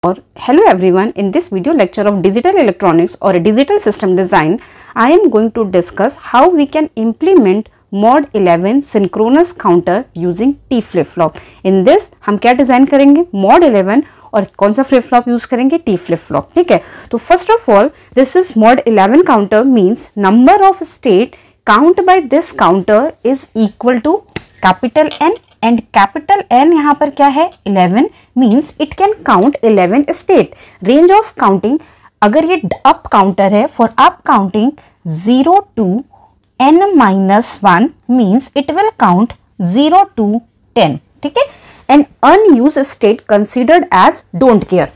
Or hello everyone, in this video lecture of digital electronics or digital system design, I am going to discuss how we can implement mod 11 synchronous counter using T flip flop. In this हम क्या design करेंगे, mod 11 और कौन सा flip flop use करेंगे, T flip flop. ठीक है, तो first of all this is mod 11 counter means number of state count by this counter is equal to capital N and capital N यहाँ पर क्या है 11 means it can count 11 state. Range of counting अगर ये up counter है for up counting 0 to n-1 means it will count 0 to 10. ठीक है, and unused state considered as don't care.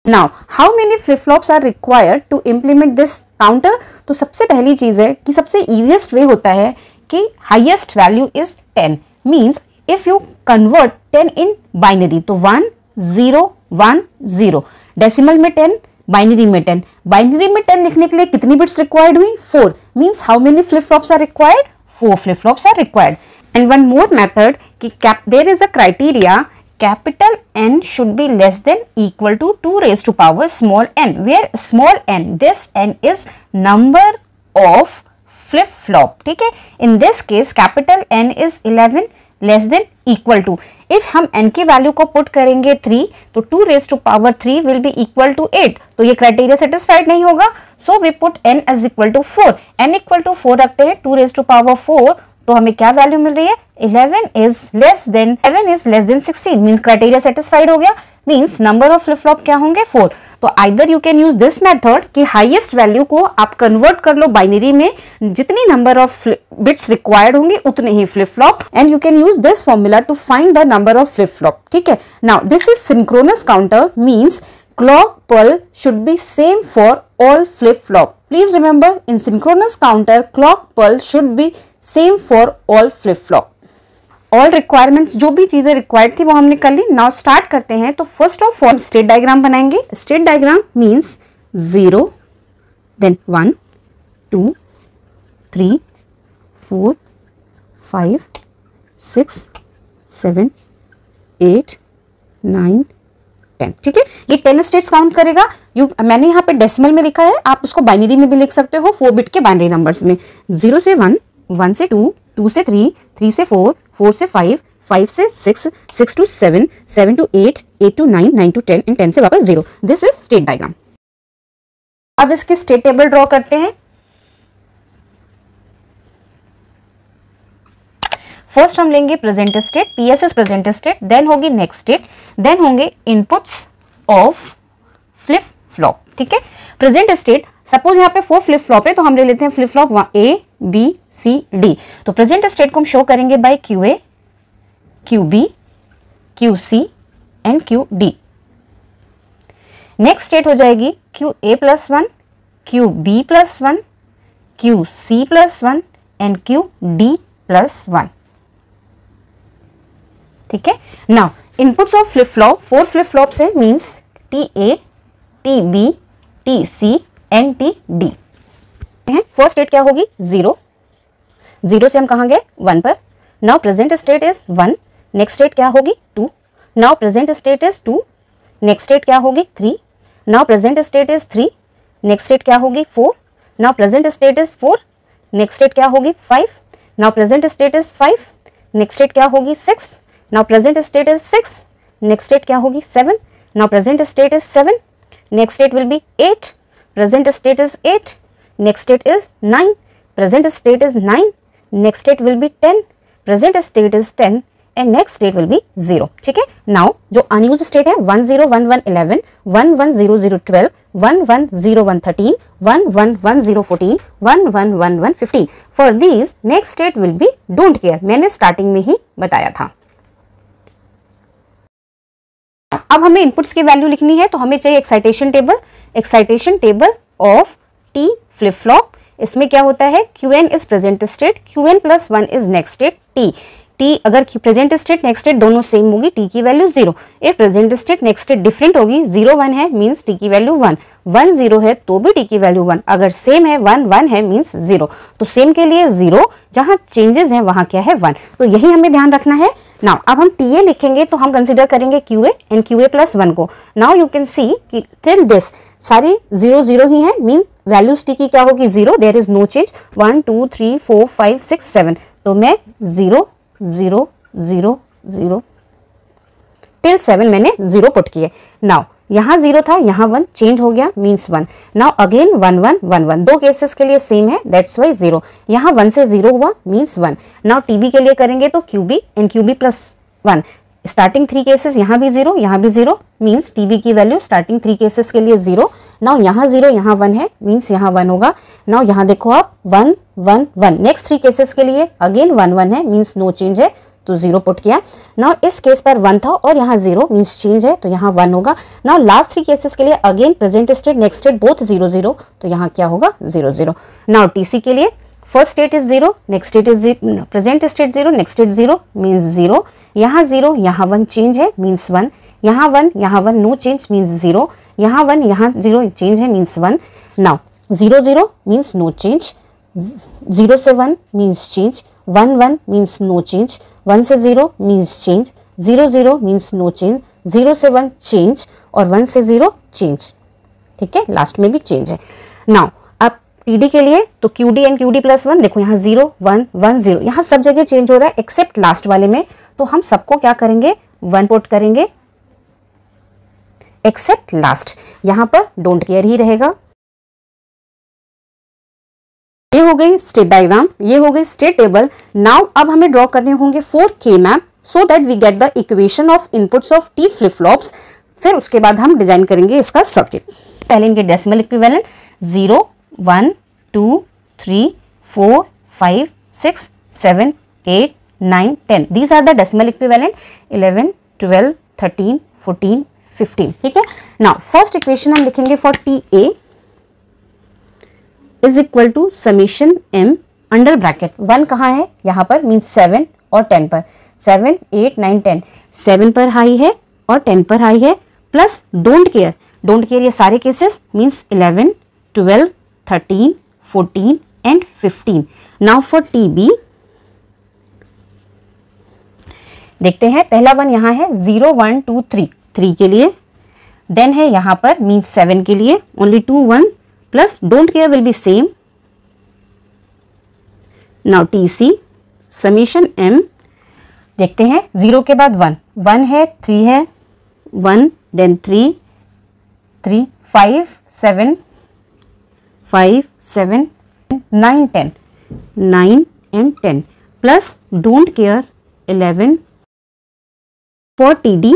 Now, how many flip flops are required to implement this counter? तो सबसे पहली चीज है कि सबसे easiest way होता है कि highest value is 10. Means if you convert 10 in binary तो 1 0 1 0, decimal में 10, binary में 10. Binary में 10 लिखने के लिए कितनी bits required हुई? 4. Means how many flip flops are required? 4 flip flops are required. And one more method कि there is a criteria. Capital N should be less than equal to 2 raised to power small n, where small n, this n is number of flip flop. ठीक है, in this case capital N is 11 less than equal to. if हम n की value को put करेंगे 3 तो 2 raised to power 3 will be equal to 8, तो ये criteria satisfied नहीं होगा. so we put n as equal to 4. n equal to 4 रखते हैं, 2 raised to power 4 तो हमें क्या वैल्यू मिल रही है 11 is less than 16 means criteria satisfied हो गया. Means number of flip flop क्या होंगे 4. तो either you can use this method कि हाईएस्ट वैल्यू को आप कन्वर्ट कर लो बाइनरी में, जितनी नंबर ऑफ बिट्स रिक्वायर्ड होंगे उतने ही flip flop, and you can use this formula to find the number of flip flop. ठीक है, now this is synchronous counter means clock pulse should be same for all flip flop. Please remember in synchronous counter clock pulse should be same for all flip flop. All requirements जो भी चीजें required थी वो हमने कर ली. Now start करते हैं. तो first of all state diagram बनाएंगे. State diagram means 0 then 1 2 3 4 5 6 7 8 9 10. ठीक है, ये 10 स्टेट्स काउंट करेगा. मैंने यहाँ पे डेसिमल में लिखा है, आप उसको बाइनरी में भी लिख सकते हो 4 बिट के बाइनरी नंबर्स में. 0 से 1, 1 से 2, 2 से 3, 3 से 4, 4 से 5, 5 से 6, 6 to 7, 7 to 8, 8 to 9, 9 to 10 and 10 से वापस 0. This is state diagram. अब इसकी स्टेट टेबल ड्रॉ करते हैं. फर्स्ट हम लेंगे present state, PSS present state, then होगी नेक्स्ट स्टेट, देन होंगे इनपुट्स ऑफ फ्लिप फ्लॉप. ठीक है, प्रेजेंट स्टेट सपोज यहाँ पे 4 फ्लिप फ्लॉप है तो हम ले लेते हैं flip flop A B C D. तो प्रेजेंट स्टेट को हम शो करेंगे by Q A, Q B, Q C and Q D. Next state हो जाएगी Q A plus 1, Q B plus 1, Q C plus 1 and Q D plus 1. ठीक है, now inputs of flip flop 4 flip flop से means T A, T B, T C and T D. First state क्या होगी 0, 0 से हम कहाँ गए 1 पर. Now present state is 1, next state क्या होगी 2. Now present state is 2, next state क्या होगी 3. Now present state is 3, next state क्या होगी 4. Now present state is 4, next state क्या होगी 5. Now present state is 5, next state क्या होगी 6. Now present state is 6, next state क्या होगी 7. Now present state is 7, next state will be 8. Present state is 8, next state is 9. Present state is 9, next state will be 10. Present state is 10 and next state will be 0. ठीक है, now जो unused state है 1 0 1 1 11, 1 1 0 0 12, 1 1 0 1 13, 1 1 1 0 14, 1 1 1 1 15. For these next state will be don't care. मैंने starting में ही बताया था. अब हमें इनपुट्स की वैल्यू लिखनी है तो हमें चाहिए excitation table. Excitation table of T flip flop. इसमें क्या होता है Qn is present state, Qn plus 1 is next state T. T अगर प्रेजेंट स्टेट नेक्स्ट स्टेट दोनों सेम होगी, टी की value 0। If present state next state different होगी, 0 1 है मींस टी की वैल्यू 1, 1 0 है तो भी टी की वैल्यू 1, अगर सेम है 1 1 है मींस 0। तो सेम के लिए 0, जहां चेंजेस है वहां क्या है 1। तो यही हमें ध्यान रखना है। नाउ अब हम TA लिखेंगे तो हम कंसीडर करेंगे QA एंड QA प्लस 1 को। नाउ यू कैन सी कि टिल दिस सारी 0 0 ही है, मींस वैल्यूज T की क्या होगी 0, देयर इज नो चेंज। 1 2 3 4 5 6 7, तो मैं 0 0 0 0 टिल 7 मैंने 0 पुट किए। नाउ यहाँ 0 था, यहाँ 1 चेंज हो गया मींस 1। नाउ अगेन 1 1 1 1, दो केसेस के लिए सेम है दैट्स वाई 0। यहाँ 1 से 0 हुआ मींस 1। नाउ TB के लिए करेंगे तो QB and QB plus 1, starting 3 cases, यहाँ भी 0 यहाँ भी 0 मींस TB की वैल्यू स्टार्टिंग 3 केसेस के लिए 0। नाउ यहाँ 0 यहाँ 1 है मींस यहाँ 1 होगा। नाउ यहाँ देखो आप 1 1 1, नेक्स्ट 3 केसेस के लिए अगेन 1 1 है मींस नो चेंज है तो 0 पुट किया। नाउ इस केस पर 1 था और यहाँ 0 मींस चेंज है तो यहाँ 1 होगा। नाउ लास्ट 3 केसेस के लिए again present state next state both 0 0, तो यहाँ क्या होगा 0 0। नाउ TC के लिए first state is 0, next state is present state 0, next state 0 means 0, यहाँ 0 यहाँ 1 चेंज है मींस 1, यहाँ 1 यहाँ 1 नो चेंज मींस 0, यहाँ 1 यहाँ 0 चेंज है means 1। Now 0 0 means no change, 0 से 1 means change, 1 1 means no change, 1 से 0 means change, 0 0 means no change, 0 से 1 चेंज और 1 से 0 चेंज। ठीक है, लास्ट में भी चेंज है। नाउ अब TD के लिए तो QD एंड QD प्लस 1, देखो यहाँ 0 1 1 0, यहाँ सब जगह चेंज हो रहा है एक्सेप्ट लास्ट वाले में, तो हम सबको क्या करेंगे 1 पुट करेंगे एक्सेप्ट लास्ट, यहाँ पर डोंट केयर ही रहेगा। ये हो गई स्टेट डायग्राम, ये हो गई स्टेट टेबल। नाउ अब हमें ड्रॉ करने होंगे 4 K map so that we get the equation of inputs of T flip flops. फिर उसके बाद हम डिजाइन करेंगे इसका सर्किट। पहले इनके decimal equivalent 0 1 2 3 4 5 6 7 8 9 10, these are the decimal equivalent 11 12 13 14 15। ठीक है, नाउ फर्स्ट इक्वेशन हम लिखेंगे for TA is equal to summation M under bracket 1 कहाँ है यहाँ पर मीन्स 7 और 10 पर, 7 8 9 10, 7 पर हाई है और 10 पर हाई है, प्लस डोंट केयर ये सारे cases means 11 12 13 14 and 15। Now for TB देखते हैं, पहला 1 यहाँ है 0 1 2 3 3 के लिए, देन है यहाँ पर मीन्स 7 के लिए only 2 1 plus don't care will be same. Now TC summation M देखते हैं, 0 के बाद 1 1 है 3 है 1 then 3 3 5 7 5 7 9 10 9 and 10 plus don't care 11। For TD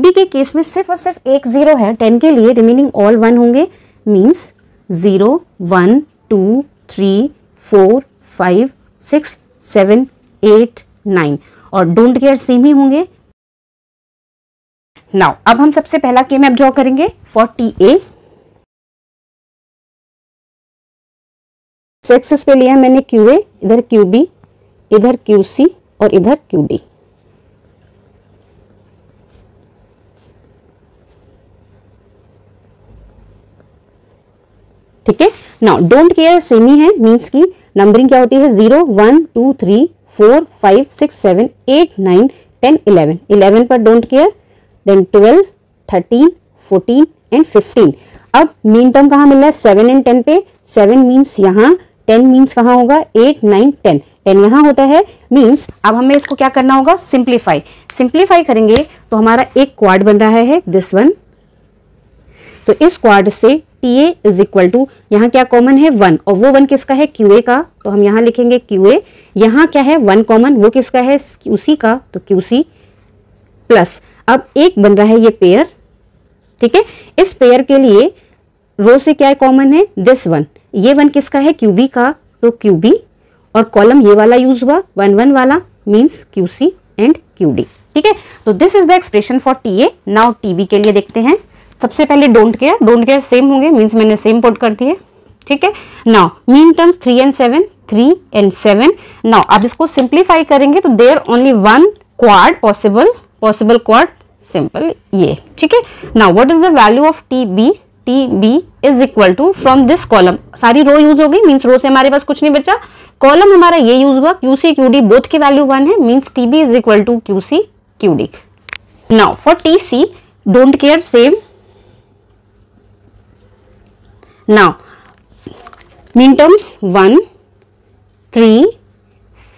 के केस में सिर्फ और सिर्फ एक 0 है, 10 के लिए रिमेनिंग ऑल 1 होंगे मीन्स 0 1 2 3 4 5 6 7 8 9 और डोंट केयर सेम ही होंगे। नाउ अब हम सबसे पहला के मैप ड्रॉ करेंगे फॉर TA। एक्सिस पे लिया मैंने QA, इधर QB, इधर QC और इधर QD। ठीक है, नाउ डोंट केयर सेम ही है मीन्स की नंबरिंग क्या होती है 0 1 2 3 4 5 6 7 8 9 10 11, 11 पर डोंट केयर, देन 12 13 14 एंड 15। अब मेन टर्म कहाँ मिल रहा है 7 एंड 10 पे, 7 मीन्स यहाँ, 10 मीन्स कहाँ होगा 8 9 10, 10 यहाँ होता है मीन्स अब हमें इसको क्या करना होगा सिंप्लीफाई करेंगे तो हमारा एक क्वाड बन रहा है दिस वन। तो इस क्वाड से TA इज इक्वल टू यहाँ क्या कॉमन है 1 और वो 1 किसका है QA का, तो हम यहाँ लिखेंगे QA। यहाँ क्या है 1 कॉमन, वो किसका है QC का, तो QC प्लस अब एक बन रहा है ये पेयर। ठीक है, इस पेयर के लिए रो से क्या कॉमन है दिस 1, ये 1 किसका है QB का, तो QB और कॉलम ये वाला यूज हुआ 1 1 वाला मीन्स QC एंड QD। ठीक है, तो this is the expression for TA। Now TB के लिए देखते हैं। सबसे पहले डोंट केयर सेम होंगे मीन्स मैंने सेम पुट कर दिए। ठीक है, now mean terms 3 and 7 3 and 7. Now अब इसको सिंप्लीफाई करेंगे तो there only one quad possible quad, simple ये, ठीक है। Now what is the value of T B is equal to from this column, सारी रो यूज हो गई, मीन्स रो से हमारे पास कुछ नहीं बचा, कॉलम हमारा ये यूज हुआ, Q C Q D both की वैल्यू 1 है, means T B is equal to Q C Q D. Now for T C don't care, same. Now mean terms 1 3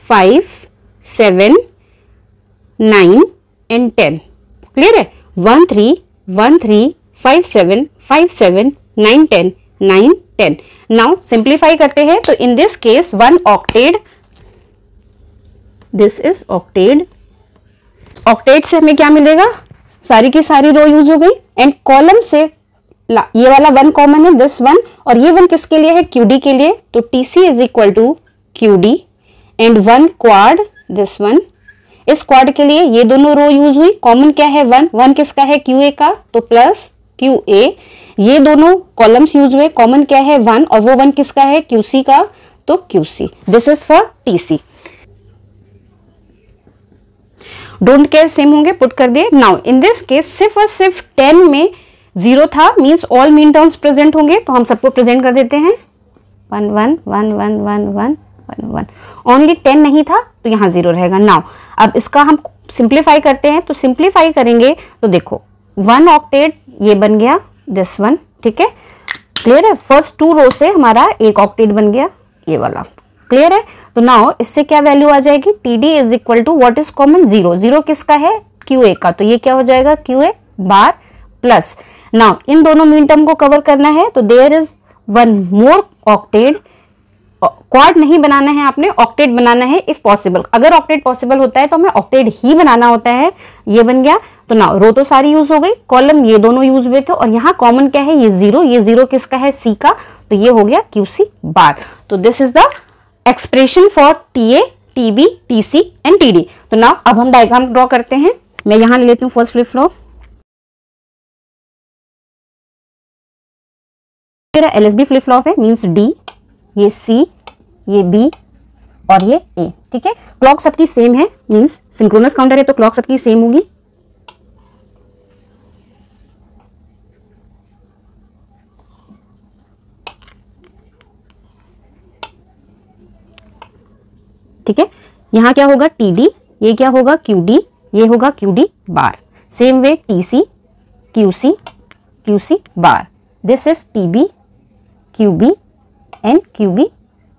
5 7 9 and 10, clear है। 1 3 1 3 5 7 5 7 9 10 9 10। नाउ सिंप्लीफाई करते हैं तो in this case 1 octet, this is octet, octet से हमें क्या मिलेगा, सारी की सारी रो यूज हो गई, एंड कॉलम से ये वाला 1 कॉमन है, दिस 1, और ये 1 किसके लिए है, क्यूडी के लिए, तो TC is equal to QD and 1 quad, this 1, इस क्वाड के लिए ये दोनों रो यूज हुई, कॉमन क्या है 1, 1 किसका है, क्यूए का, तो प्लस क्यूए, ये दोनों कॉलम्स यूज हुए, कॉमन क्या है 1, और वो 1 किसका है, क्यूसी का, तो QC. This is for TC. Don't care same होंगे, पुट कर दिए। नाउ इन दिस केस सिर्फ और सिर्फ 10 में 0 था, means all mean terms present होंगे, तो हम सबको प्रेजेंट कर देते हैं 1 1 1 1 1 1 1 1। ओनली 10 नहीं था तो यहाँ 0 रहेगा। नाउ अब इसका हम सिंप्लीफाई करते हैं, तो सिंप्लीफाई करेंगे तो देखो 1 ऑक्टेट ये बन गया, दिस 1, ठीक है, क्लियर है। फर्स्ट 2 रो से हमारा एक ऑक्टेट बन गया, ये वाला, क्लियर है। तो नाउ इससे क्या वैल्यू आ जाएगी, T D is equal to what is common 0, 0 किसका है, क्यू ए का, तो ये क्या हो जाएगा, Q A bar plus. Now इन दोनों मीन टर्म को कवर करना है तो there is 1 more octet, quad नहीं बनाना है आपने, ऑक्टेट बनाना है इफ पॉसिबल, अगर ऑक्टेट पॉसिबल होता है तो हमें ऑक्टेट ही बनाना होता है, ये बन गया। तो नाउ रो तो सारी यूज हो गई, कॉलम ये दोनों यूज हुए थे, और यहाँ कॉमन क्या है, ये 0, ये 0 किसका है, सी का, तो ये हो गया क्यूसी बार। तो this is the expression for TA, TB, TC and TD. तो नाउ अब हम डायग्राम ड्रॉ करते हैं, मैं यहाँ ले लेती हूँ फर्स्ट फ्लिप फ्लॉप, मेरा एलएसबी फ्लिप फ्लॉप है, मींस डी, ये सी, ये बी और ये ए, ठीक है। क्लॉक सबकी सेम है, मींस सिंक्रोनस काउंटर है तो क्लॉक सबकी सेम होगी। ठीक है, यहां क्या होगा टीडी, ये क्या होगा क्यूडी, ये होगा Q D bar. Same way T C, Q C, Q C bar. This is T B, Q B and Q B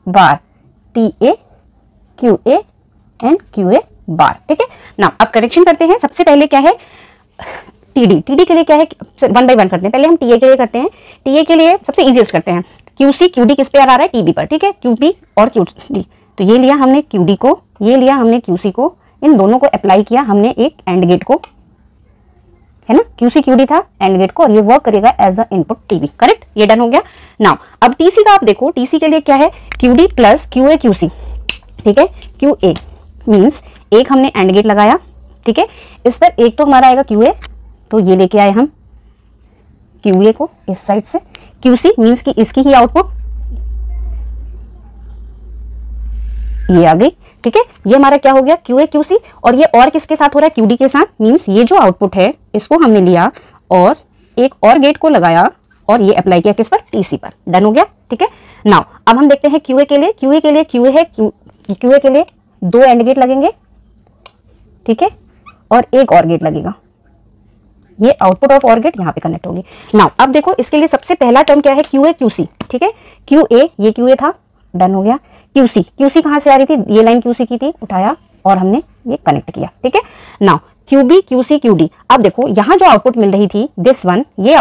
bar, T A, Q A and Q A bar, ठीक है। नाउ अब करेक्शन करते हैं। सबसे पहले क्या है टीडी, टीडी के लिए क्या है, 1 बाय 1 करते हैं। पहले हम टीए के लिए करते हैं, टीए के लिए सबसे इजीएस्ट करते हैं, क्यूसी क्यूडी किस पे आ रहा है, टीबी पर, ठीक है, क्यूबी और क्यूडी। तो ये लिया हमने क्यूडी को, ये लिया हमने क्यूसी को, इन दोनों को अप्लाई किया हमने एक एंड गेट को, है ना, क्यूसी क्यूडी था एंड गेट को, और ये वर्क करेगा as a input TB, correct, ये डन हो गया। नाउ अब टीसी का आप देखो, टीसी के लिए क्या है, क्यूडी प्लस क्यूए क्यूसी, ठीक है, क्यूए मींस एक हमने एंड गेट लगाया, ठीक है, इस पर एक तो हमारा आएगा क्यूए, तो ये लेके आए हम क्यूए को इस साइड से, क्यूसी मींस कि इसकी ही आउटपुट ये आ गई, ठीक है। ये हमारा क्या हो गया क्यूए क्यूसी, और ये और किसके साथ हो रहा है, क्यूडी के साथ, मींस ये जो आउटपुट है इसको हमने लिया और एक और गेट को लगाया और ये अप्लाई किया किस पर, टीसी पर, डन हो गया, ठीक है। नाउ अब हम देखते हैं क्यूए के लिए, क्यूए के लिए क्यूए है, क्यूए के लिए 2 एंड गेट लगेंगे, ठीक है, और एक और गेट लगेगा, ये आउटपुट ऑफ और गेट यहाँ पे कनेक्ट होगी। नाउ अब देखो इसके लिए सबसे पहला टर्म क्या है, क्यूए क्यूसी, ठीक है, क्यूए ये क्यूए था, डन हो गया। क्यूसी, क्यूसी कहां से आ रही थी, ये लाइन क्यूसी की थी, उठाया और हमने ये कनेक्ट किया, ठीक है। नाउ क्यूबी क्यूसी क्यूडी, अब देखो यहां जो आउटपुट मिल रही थी दिस वन, ये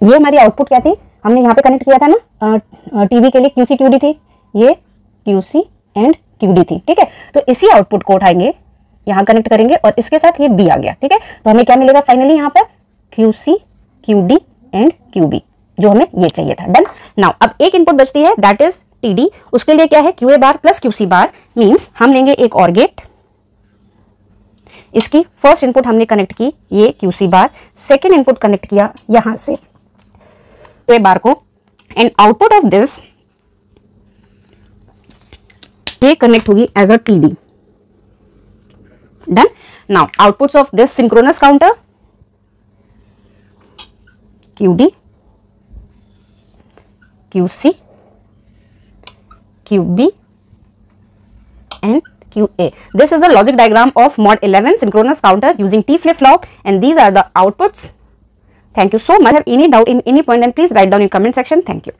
हमारी आउटपुट क्या थी, हमने यहाँ पे कनेक्ट किया था ना टीवी के लिए क्यूसी क्यूडी थी, ये क्यूसी एंड क्यूडी थी, ठीक है। तो इसी आउटपुट को उठाएंगे, यहाँ कनेक्ट करेंगे और इसके साथ ये बी आ गया, ठीक है। तो हमें क्या मिलेगा फाइनली यहाँ पर, क्यूसी क्यूडी एंड क्यूबी, जो हमें ये चाहिए था, डन। नाउ अब एक इनपुट बचती है, दैट इज टीडी, उसके लिए क्या है क्यूए बार प्लस क्यूसी बार, मींस हम लेंगे एक और गेट, इसकी फर्स्ट इनपुट हमने कनेक्ट की ये QC bar, second input connect किया यहां से क्यूए बार को, एंड आउटपुट ऑफ दिस ये कनेक्ट होगी as a TD. Done. Now outputs of this synchronous counter, QD, QC, QB and QA. This is the logic diagram of mod 11 synchronous counter using T flip-flop, and these are the outputs. Thank you so much. If you have any doubt in any point, then please write down in comment section. Thank you.